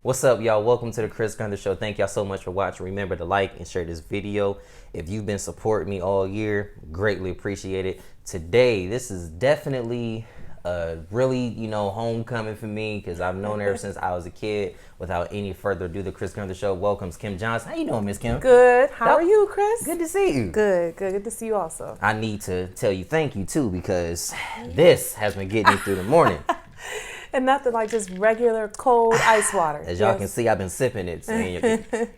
What's up, y'all? Welcome to the Chris Gunther Show. Thank y'all so much for watching. Remember to like and share this video. If you've been supporting me all year, greatly appreciate it. Today, this is definitely really, homecoming for me because I've known her ever since I was a kid. Without any further ado, the Chris Gunther Show welcomes Kim Johnson. How you doing, Miss Kim? Good. How are you, Chris? Good to see you. Good to see you also. I need to tell you thank you, too, because this has been getting me through the morning. And nothing like just regular cold ice water. As y'all can see, I've been sipping it.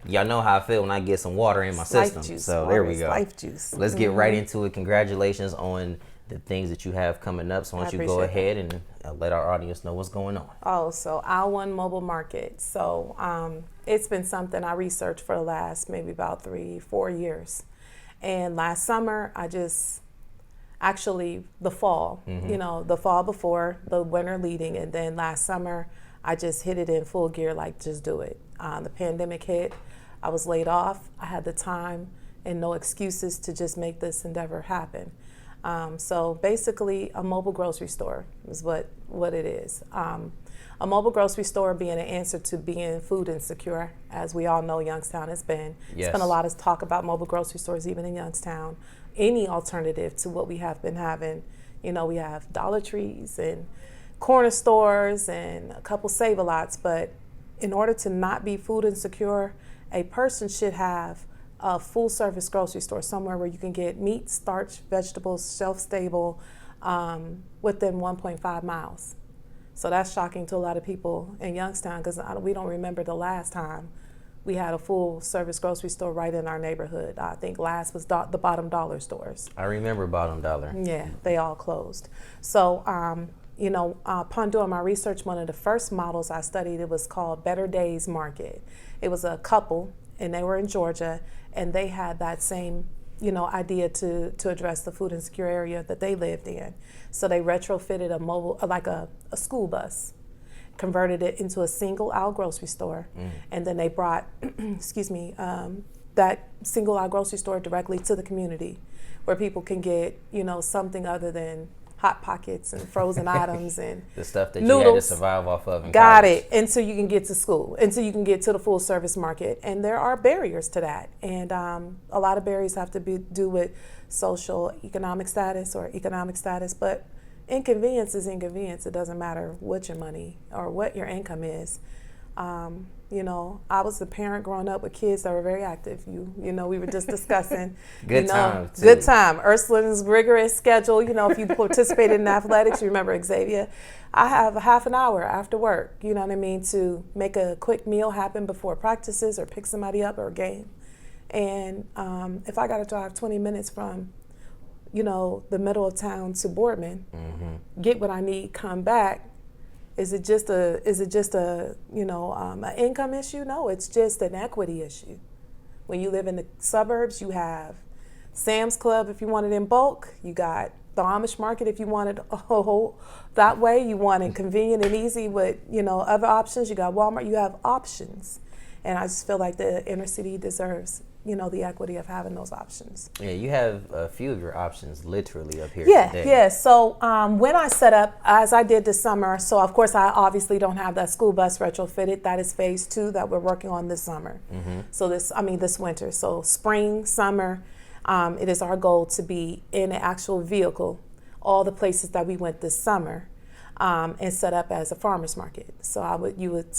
Y'all know how I feel when I get some water in my system. Juice. So Water there we go. Life juice. Let's get right into it. Congratulations on the things that you have coming up. So why don't you go ahead and let our audience know what's going on. Oh, so Aisle 1 Mobile Market. So it's been something I researched for the last maybe about 3-4 years. And last summer, actually the fall, the fall before, the winter leading, and then last summer I just hit it in full gear, like just do it. The pandemic hit, I was laid off, I had the time and no excuses to just make this endeavor happen. So basically a mobile grocery store is what it is. A mobile grocery store being an answer to being food insecure. As we all know, Youngstown has been. Yes. It's been a lot of talk about mobile grocery stores, even in Youngstown. Any alternative to what we have been having. We have Dollar Trees and corner stores and a couple Save-A-Lots, but in order to not be food insecure, a person should have a full-service grocery store, somewhere where you can get meat, starch, vegetables, shelf-stable, within 1.5 miles. So that's shocking to a lot of people in Youngstown because we don't remember the last time we had a full-service grocery store right in our neighborhood. I think last was the Bottom Dollar stores. I remember Bottom Dollar. Yeah, they all closed. So, upon doing my research, one of the first models I studied, it was called Better Days Market. It was a couple, and they were in Georgia, and they had that same idea to address the food insecure area that they lived in. So they retrofitted a mobile, like a school bus, converted it into a single aisle grocery store, and then they brought, that single aisle grocery store directly to the community, where people can get, something other than Hot Pockets and frozen items and the stuff that noodles. You had to survive off of in Got college. it. Until you can get to school, until you can get to the full service market. And there are barriers to that. And a lot of barriers have to do with social economic status, but inconvenience is inconvenience. It doesn't matter what your money or what your income is. I was a parent growing up with kids that were very active. We were just discussing. Good time, too. Good time. Ursula's rigorous schedule. If you participated in athletics, you remember Xavier. I have a half an hour after work, to make a quick meal happen before practices or pick somebody up or a game. And if I got to drive 20 minutes from, the middle of town to Boardman, get what I need, come back. Is it just an income issue? No, it's just an equity issue. When you live in the suburbs, you have Sam's Club if you want it in bulk. You got the Amish market if you want it that way. You want it convenient and easy with other options. You got Walmart. You have options, and I just feel like the inner city deserves the equity of having those options. Yeah, you have a few of your options literally up here today. Yeah. So when I set up, as I did this summer, so of course I obviously don't have that school bus retrofitted. That is phase 2 that we're working on this summer. So this winter. So spring, summer, it is our goal to be in an actual vehicle, all the places that we went this summer, and set up as a farmer's market. So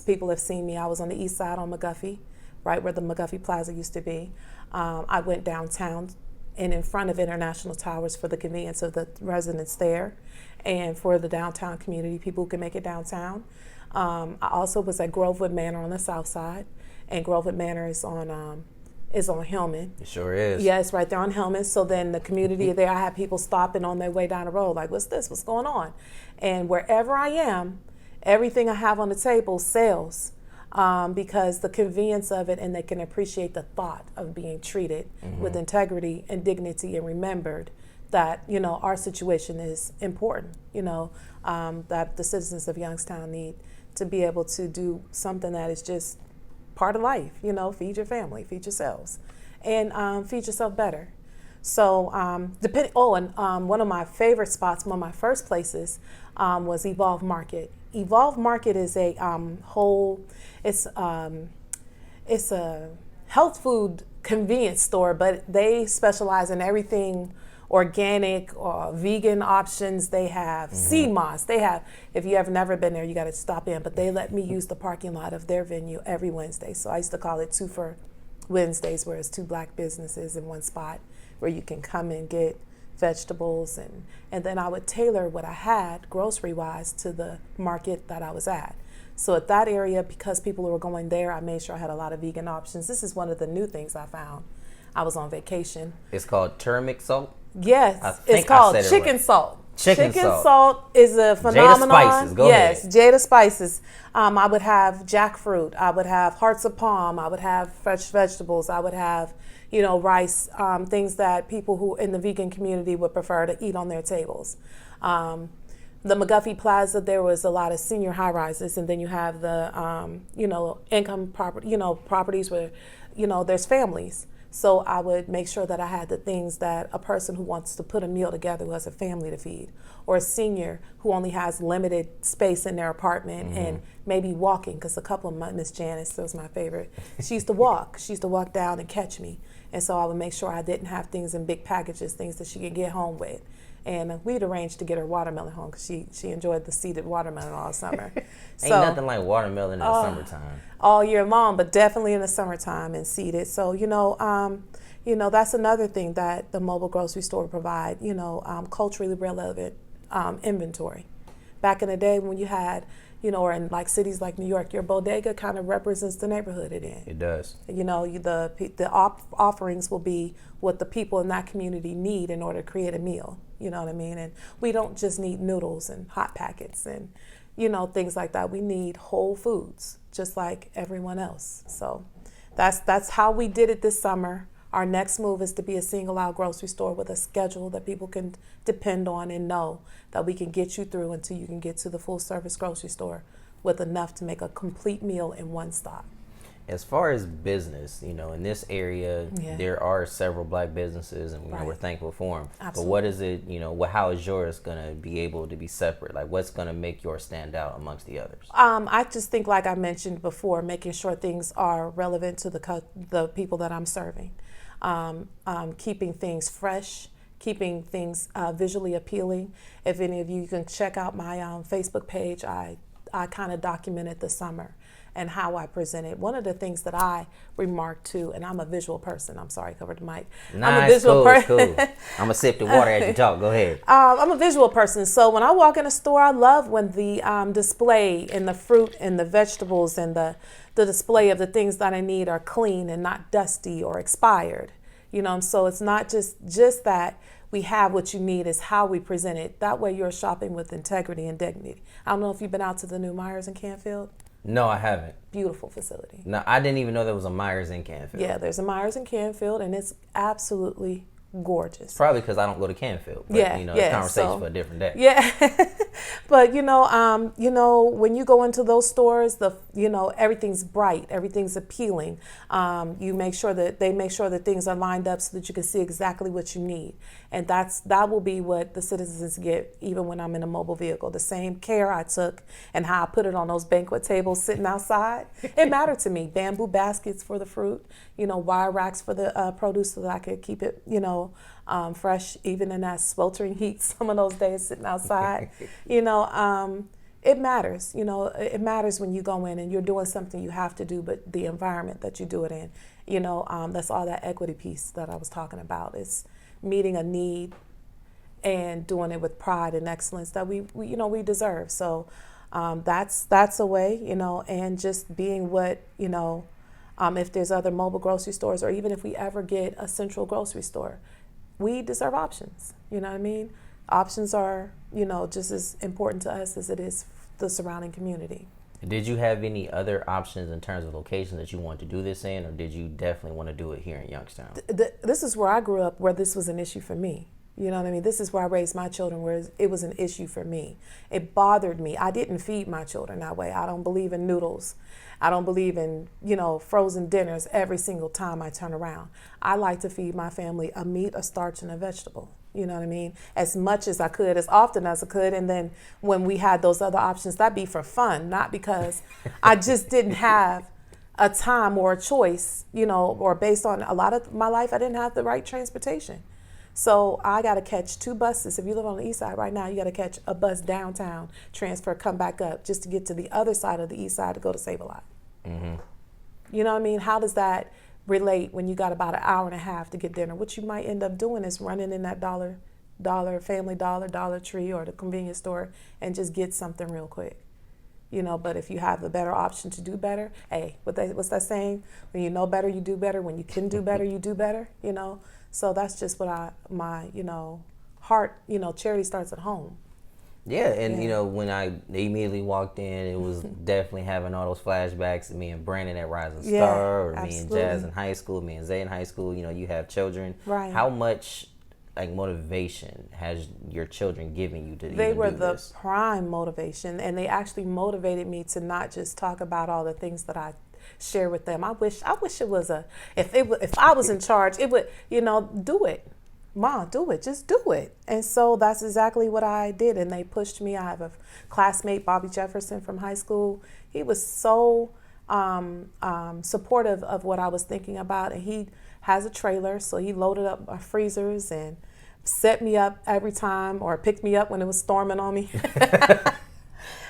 people have seen me. I was on the east side on McGuffey, right where the McGuffey Plaza used to be. I went downtown and in front of International Towers for the convenience of the residents there and for the downtown community, people who can make it downtown. I also was at Grovewood Manor on the south side, and Grovewood Manor is on Hillman. It sure is. Yeah, it's right there on Hillman. So then the community there, I had people stopping on their way down the road, like, what's this? What's going on? And wherever I am, everything I have on the table sells. Because the convenience of it, and they can appreciate the thought of being treated with integrity and dignity, and remembered that our situation is important. That the citizens of Youngstown need to be able to do something that is just part of life. Feed your family, feed yourselves, and feed yourself better. So one of my favorite spots, one of my first places, was Evolve Market Evolve Market is a it's a health food convenience store, but they specialize in everything organic or vegan options. They have sea moss. They have, if you have never been there, you got to stop in, but they let me use the parking lot of their venue every Wednesday. So I used to call it 2 for Wednesdays, where it's 2 black businesses in one spot where you can come and get vegetables, and then I would tailor what I had grocery wise to the market that I was at. So at that area, because people were going there, I made sure I had a lot of vegan options. This is one of the new things I found. I was on vacation. It's called turmeric salt? Yes, it's called chicken salt. Chicken salt is a phenomenon. Jada Spices, go ahead. Yes, Jada Spices. I would have jackfruit. I would have hearts of palm. I would have fresh vegetables. I would have, rice, things that people who in the vegan community would prefer to eat on their tables. The McGuffey Plaza, there was a lot of senior high rises, and then you have the, income property, properties where, there's families. So I would make sure that I had the things that a person who wants to put a meal together, who has a family to feed, or a senior who only has limited space in their apartment and maybe walking, because a couple of Miss Janice, that was my favorite, she used to walk. She used to walk down and catch me. And so I would make sure I didn't have things in big packages, things that she could get home with. And we'd arranged to get her watermelon home because she enjoyed the seeded watermelon all summer. Ain't nothing like watermelon in the summertime. All year long, but definitely in the summertime and seeded. So, that's another thing that the mobile grocery store provide, culturally relevant inventory. Back in the day when you had, or in like cities like New York, your bodega kind of represents the neighborhood it in. It does. The offerings will be what the people in that community need in order to create a meal. You know what I mean? And we don't just need noodles and hot packets and, things like that. We need whole foods, just like everyone else. So that's how we did it this summer. Our next move is to be a single aisle grocery store with a schedule that people can depend on and know that we can get you through until you can get to the full service grocery store with enough to make a complete meal in one stop. As far as business, in this area, there are several black businesses, and we're thankful for them. Absolutely. But what is it, how is yours going to be able to be separate? Like, what's going to make yours stand out amongst the others? I just think, like I mentioned before, making sure things are relevant to the people that I'm serving. Keeping things fresh, keeping things visually appealing. If any of you can check out my Facebook page, I kind of documented the summer and how I presented. One of the things that I remarked to, and I'm a visual person. I'm sorry, I covered the mic. Nice, I'm a visual person. Cool. I'm gonna sip the water as you talk. Go ahead. I'm a visual person, so when I walk in a store, I love when the display and the fruit and the vegetables and the display of the things that I need are clean and not dusty or expired. So it's not just that we have what you need, is how we present it. That way you're shopping with integrity and dignity. I don't know if you've been out to the new Myers in Canfield. No, I haven't. Beautiful facility. No, I didn't even know there was a Myers in Canfield. Yeah, there's a Myers in Canfield, and it's absolutely gorgeous. Probably because I don't go to Canfield. But, it's a conversation for a different day. Yeah, but when you go into those stores, everything's bright, everything's appealing. They make sure that things are lined up so that you can see exactly what you need, and that will be what the citizens get. Even when I'm in a mobile vehicle, the same care I took and how I put it on those banquet tables sitting outside, it mattered to me. Bamboo baskets for the fruit, wire racks for the produce so that I could keep it, fresh, even in that sweltering heat some of those days sitting outside. It matters. It matters when you go in and you're doing something you have to do, but the environment that you do it in, that's all that equity piece that I was talking about. It's meeting a need and doing it with pride and excellence that we we deserve. So that's a way, and just being what, if there's other mobile grocery stores, or even if we ever get a central grocery store, we deserve options. You know what I mean? Options are, just as important to us as it is the surrounding community. Did you have any other options in terms of locations that you wanted to do this in, or did you definitely want to do it here in Youngstown? This is where I grew up, where this was an issue for me. You know what I mean? This is where I raised my children, where it was an issue for me. It bothered me. I didn't feed my children that way. I don't believe in noodles. I don't believe in, frozen dinners every single time I turn around. I like to feed my family a meat, a starch, and a vegetable. You know what I mean? As much as I could, as often as I could. And then when we had those other options, that'd be for fun, not because I just didn't have a time or a choice, you know, or based on a lot of my life, I didn't have the right transportation. So I got to catch 2 buses. If you live on the east side right now, you got to catch a bus downtown, transfer, come back up just to get to the other side of the east side to go to Save-A-Lot. Mm-hmm. You know what I mean? How does that relate when you got about an hour and a half to get dinner? What you might end up doing is running in that Family Dollar, Dollar Tree, or the convenience store and just get something real quick. You know, but if you have a better option to do better, hey, what's that saying? When you know better, you do better. When you can do better, you do better, you know? So that's just what my heart, charity starts at home. Yeah, and you know, when I immediately walked in, it was definitely having all those flashbacks of me and Brandon at Rising Star, or absolutely. me and Jazz in high school, me and Zay in high school. You know, you have children. Right. How much motivation has your children given you to They even were do the this? prime motivation, and they actually motivated me to not just talk about all the things that I share with them. I wish it was if I was in charge, it would, do it. Mom, do it. Just do it. And so that's exactly what I did. And they pushed me. I have a classmate, Bobby Jefferson from high school. He was so supportive of what I was thinking about. And he has a trailer, so he loaded up my freezers and set me up every time, or picked me up when it was storming on me.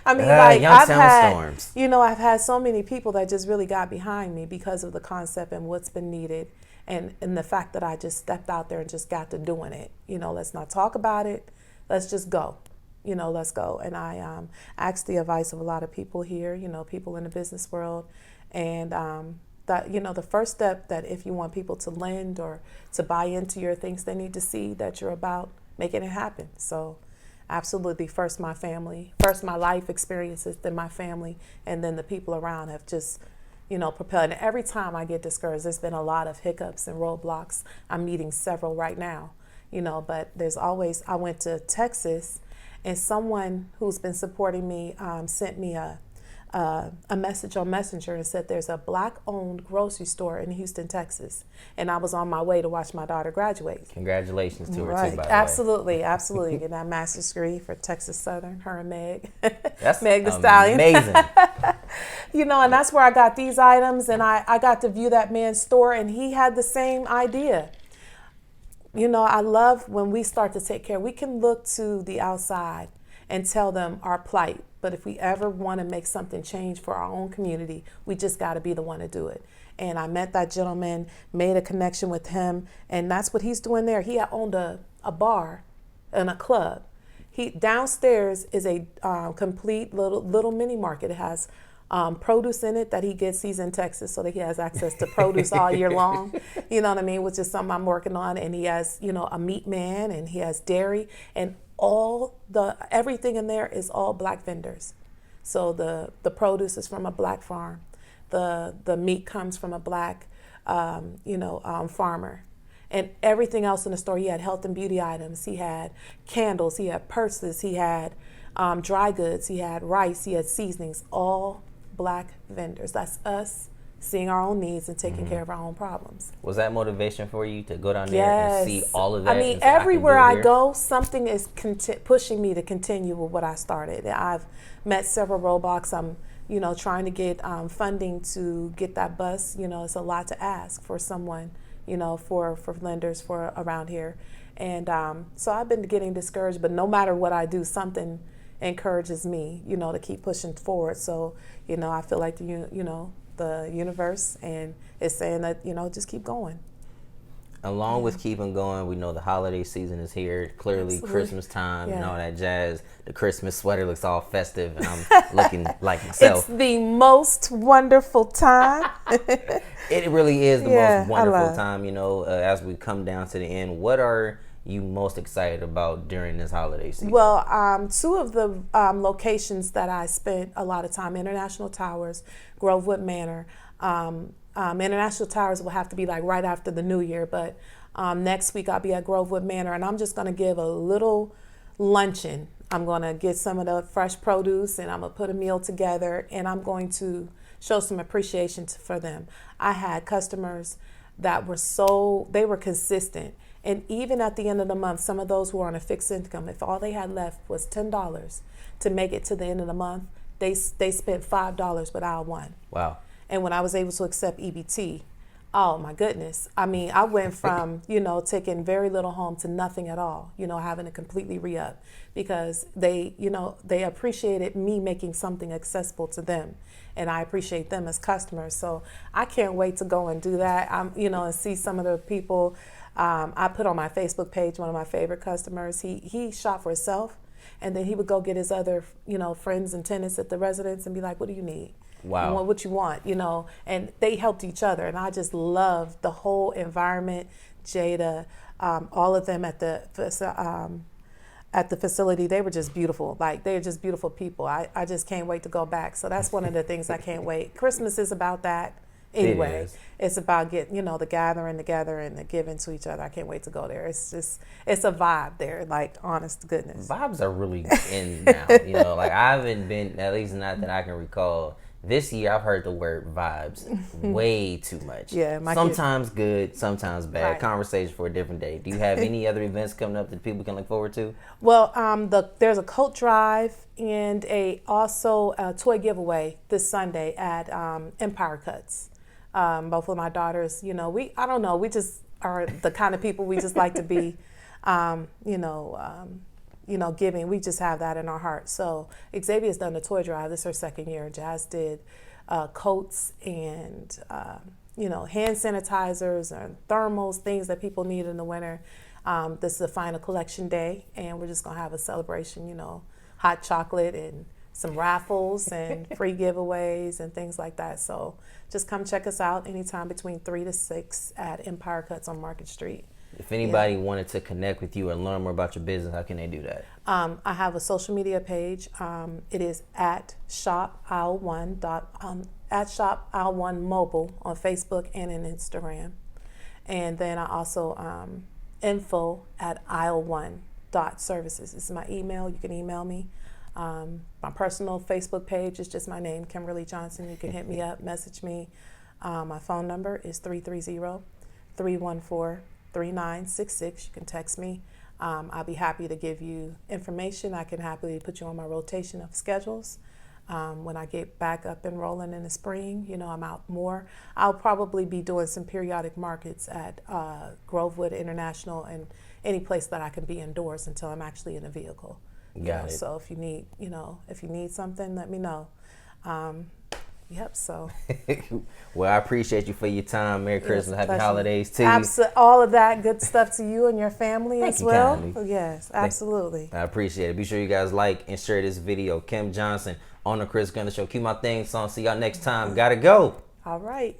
I mean, I've had so many people that just really got behind me because of the concept and what's been needed. And the fact that I just stepped out there and just got to doing it. Let's not talk about it. Let's just go. Let's go. And I asked the advice of a lot of people here, people in the business world. And that, the first step, that if you want people to lend or to buy into your things, they need to see that you're about making it happen. So absolutely, first my family, first my life experiences, then my family, and then the people around have just propelled. And every time I get discouraged, there's been a lot of hiccups and roadblocks. I'm meeting several right now, but there's always, I went to Texas, and someone who's been supporting me sent me a message on Messenger and said there's a Black-owned grocery store in Houston, Texas. And I was on my way to watch my daughter graduate. Congratulations to her, too, by the way. Absolutely. Get that master's degree for Texas Southern, her and Meg. That's Meg the Stallion. Amazing. And that's where I got these items, and I got to view that man's store, and he had the same idea. I love when we start to take care. We can look to the outside and tell them our plight. But if we ever want to make something change for our own community, we just got to be the one to do it. And I met that gentleman, made a connection with him, and that's what he's doing there. He owned a bar and a club. Downstairs is a complete little mini market. It has produce in it that he gets. He's in Texas, so that he has access to produce all year long. You know what I mean? Which is something I'm working on. And he has, a meat man, and he has dairy, and everything in there is all Black vendors. So the produce is from a Black farm. The meat comes from a Black, farmer. And everything else in the store, he had health and beauty items. He had candles. He had purses. He had dry goods. He had rice. He had seasonings. All Black vendors. That's us seeing our own needs and taking care of our own problems. Was that motivation for you to go down there and see all of that? I mean, everywhere I go, something is pushing me to continue with what I started. I've met several roadblocks. I'm, trying to get funding to get that bus. It's a lot to ask for someone, for lenders for around here. And so I've been getting discouraged, but no matter what I do, something encourages me, to keep pushing forward. So, I feel like the universe and is saying that, just keep going. Along with keeping going, we know the holiday season is here. Clearly, absolutely. Christmas time and all that jazz. The Christmas sweater looks all festive, and I'm looking like myself. It's the most wonderful time. It really is the most wonderful time, as we come down to the end. What are you most excited about during this holiday season? Well, 2 of the locations that I spent a lot of time, International Towers, Grovewood Manor. International Towers will have to be like right after the new year, but next week I'll be at Grovewood Manor, and I'm just going to give a little luncheon. I'm going to get some of the fresh produce, and I'm going to put a meal together, and I'm going to show some appreciation for them. I had customers that were they were consistent, And even at the end of the month, some of those who are on a fixed income, if all they had left was $10 to make it to the end of the month, they spent $5 with aisle one. Wow. And when I was able to accept EBT, oh my goodness. I mean, I went from, taking very little home to nothing at all, having to completely re-up because they appreciated me making something accessible to them. And I appreciate them as customers. So I can't wait to go and do that. And see some of the people. I put on my Facebook page, one of my favorite customers, he shop for himself. And then he would go get his other, friends and tenants at the residence and be like, what do you need? Wow. What you want, and they helped each other. And I just loved the whole environment. Jada, all of them at the facility, they were just beautiful. Like, they're just beautiful people. I just can't wait to go back. So that's one of the things I can't wait. Christmas is about that anyway. It's about getting, the gathering together and the giving to each other. I can't wait to go there. It's a vibe there, like, honest to goodness. Vibes are really in now, like, I haven't been, at least not that I can recall. This year, I've heard the word vibes way too much. Yeah, sometimes good, sometimes bad. Right. Conversation for a different day. Do you have any other events coming up that people can look forward to? Well, there's a coat drive and also a toy giveaway this Sunday at Empire Cuts. Both of my daughters, we just are the kind of people we just like to be, giving. We just have that in our heart. So Xavier's done the toy drive. This is her second year. Jazz did coats and, hand sanitizers and thermals, things that people need in the winter. This is the final collection day, and we're just going to have a celebration, hot chocolate and some raffles and free giveaways and things like that. So just come check us out anytime between 3 to 6 at Empire Cuts on Market Street. If anybody wanted to connect with you or learn more about your business, how can they do that? I have a social media page. It is at shop aisle one mobile on Facebook and in Instagram. And then I also info at aisle1.services. This is my email. You can email me. My personal Facebook page is just my name, Kimberly Johnson. You can hit me up, message me. My phone number is 330-314-3966. You can text me. I'll be happy to give you information. I can happily put you on my rotation of schedules. When I get back up and rolling in the spring, I'm out more. I'll probably be doing some periodic markets at Grovewood International and any place that I can be indoors until I'm actually in a vehicle. Got it. So if you need, if you need something, let me know. So. Well, I appreciate you for your time. Merry Christmas, Happy Holidays to you. All of that good stuff to you and your family as well. Kindly. Yes, absolutely. I appreciate it. Be sure you guys like and share this video. Kim Johnson on the Chris Gunther Show. Keep my theme song. See y'all next time. Gotta go. All right.